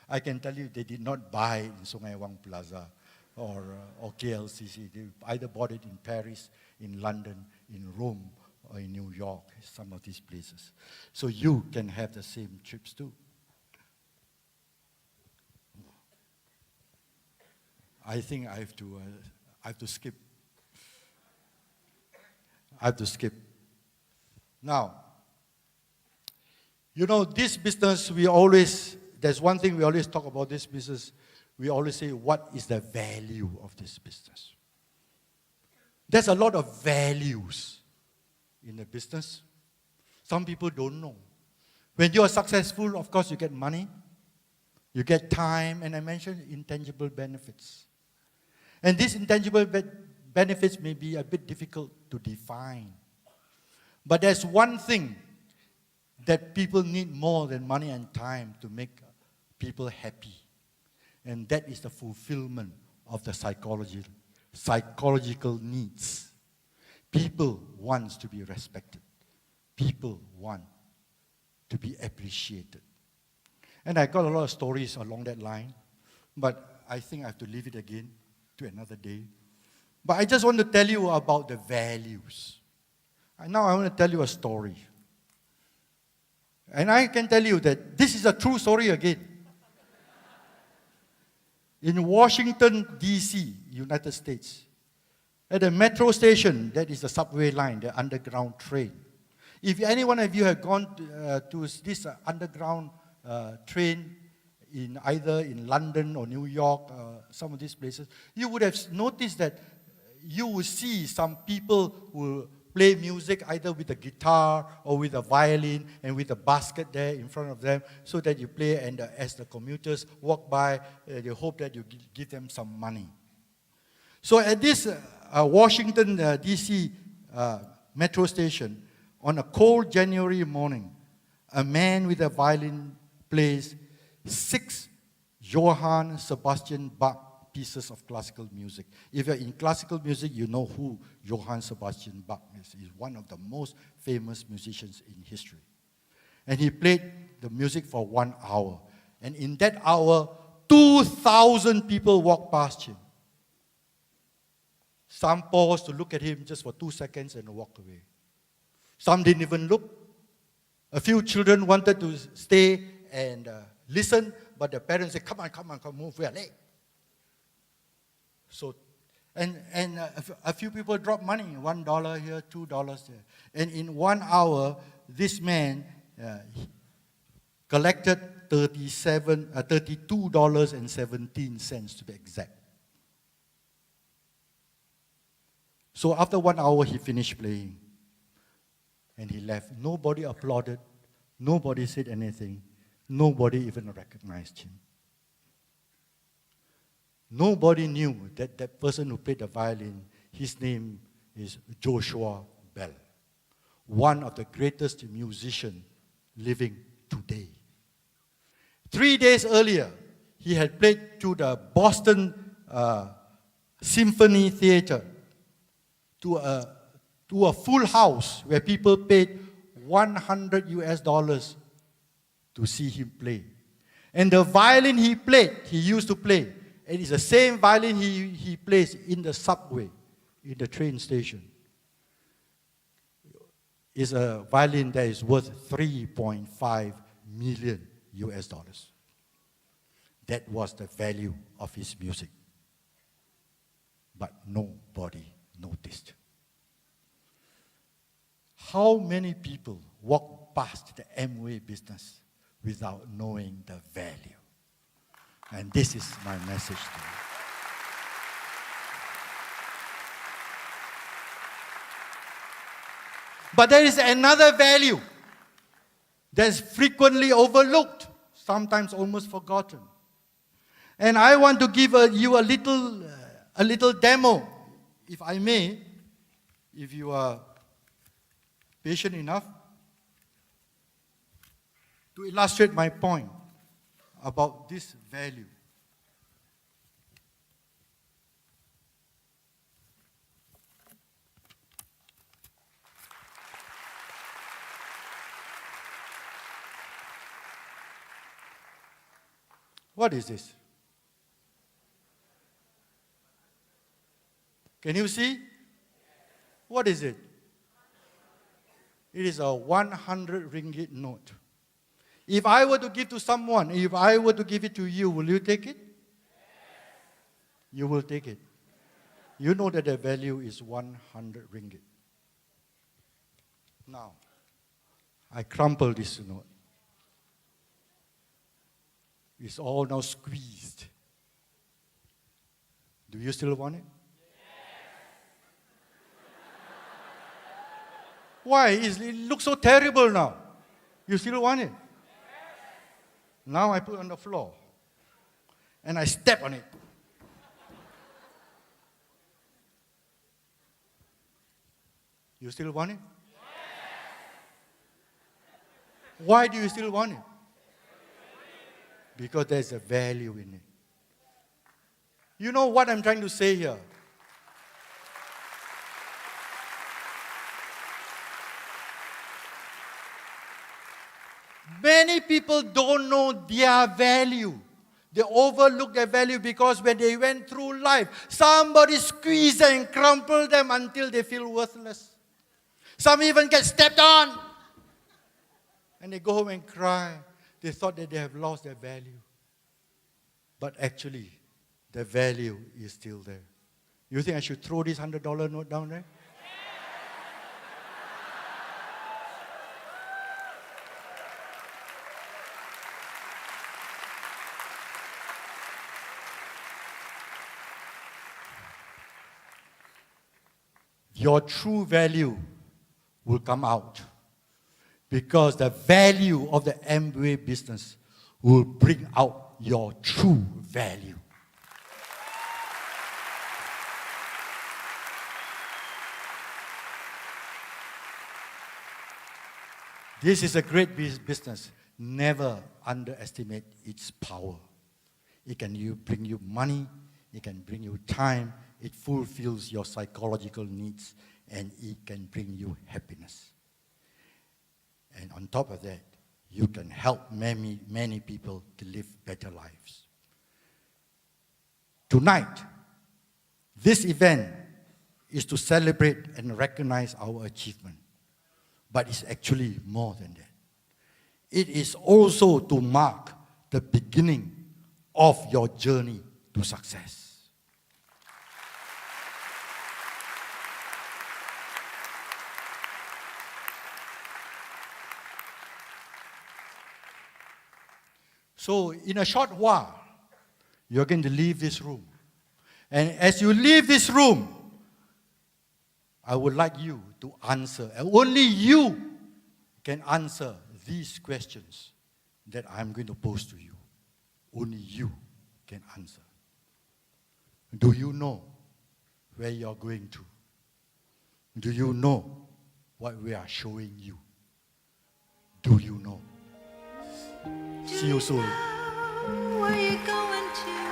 [SPEAKER 1] I can tell you they did not buy in Sungai Wang Plaza or KLCC. They either bought it in Paris, in London, in Rome, or in New York, some of these places. So you can have the same trips too. I think I have to skip. Now, you know, this business, there's one thing we always talk about this business. We always say, what is the value of this business? There's a lot of values in the business. Some people don't know. When you are successful, of course, you get money, you get time, and I mentioned intangible benefits. And these intangible benefits may be a bit difficult to define. But there's one thing that people need more than money and time to make people happy. And that is the fulfillment of the psychological needs. People want to be respected. People want to be appreciated. And I got a lot of stories along that line, but I think I have to leave it again to another day. But I just want to tell you about the values. And now I want to tell you a story. And I can tell you that this is a true story again. In Washington, D.C., United States, at a metro station, that is the subway line, the underground train. If any one of you have gone to this underground train in either in London or New York, some of these places, you would have noticed that you will see some people who play music either with a guitar or with a violin and with a basket there in front of them so that you play, and as the commuters walk by, they hope that you give them some money. So at this Washington, D.C. metro station, on a cold January morning, a man with a violin plays 6 Johann Sebastian Bach pieces of classical music. If you're in classical music, you know who Johann Sebastian Bach is. He's one of the most famous musicians in history. And he played the music for 1 hour. And in that hour, 2,000 people walked past him. Some paused to look at him just for 2 seconds and walked away. Some didn't even look. A few children wanted to stay and listen, but their parents said, come on, move, we are late. So, and a few people dropped money, $1 here, $2 there. And in 1 hour, this man collected $32.17 to be exact. So after 1 hour, he finished playing. And he left. Nobody applauded. Nobody said anything. Nobody even recognized him. Nobody knew that that person who played the violin, his name is Joshua Bell, one of the greatest musicians living today. 3 days earlier, he had played to the Boston Symphony Theater, to a full house where people paid $100 to see him play. And the violin he used to play, it is the same violin he plays in the subway, in the train station. It's a violin that is worth $3.5 million. That was the value of his music. But nobody noticed. How many people walk past the Amway business without knowing the value? And this is my message to you. But there is another value that's frequently overlooked, sometimes almost forgotten. And I want to give you a little demo, if I may, if you are patient enough, to illustrate my point about this value. What is this? Can you see? What is it? It is a 100 ringgit note. If I were to give to someone, if I were to give it to you, will you take it? You will take it. You know that the value is 100 ringgit. Now, I crumple this note. It's all now squeezed. Do you still want it? Why? It looks so terrible now. You still want it? Now I put it on the floor. And I step on it. You still want it? Why do you still want it? Because there's a value in it. You know what I'm trying to say here? Many people don't know their value. They overlook their value because when they went through life, somebody squeezed and crumpled them until they feel worthless. Some even get stepped on. And they go home and cry. They thought that they have lost their value. But actually, the value is still there. You think I should throw this $100 note down there? Your true value will come out because the value of the Amway business will bring out your true value. This is a great business. Never underestimate its power. It can bring you money, it can bring you time, it fulfills your psychological needs, and it can bring you happiness. And on top of that, you can help many, many people to live better lives. Tonight, this event is to celebrate and recognize our achievement. But it's actually more than that. It is also to mark the beginning of your journey to success. So in a short while, you're going to leave this room. And as you leave this room, I would like you to answer, and only you can answer these questions that I'm going to pose to you. Only you can answer. Do you know where you're going to? Do you know what we are showing you? Do you know? See you soon.
[SPEAKER 3] Where you going to?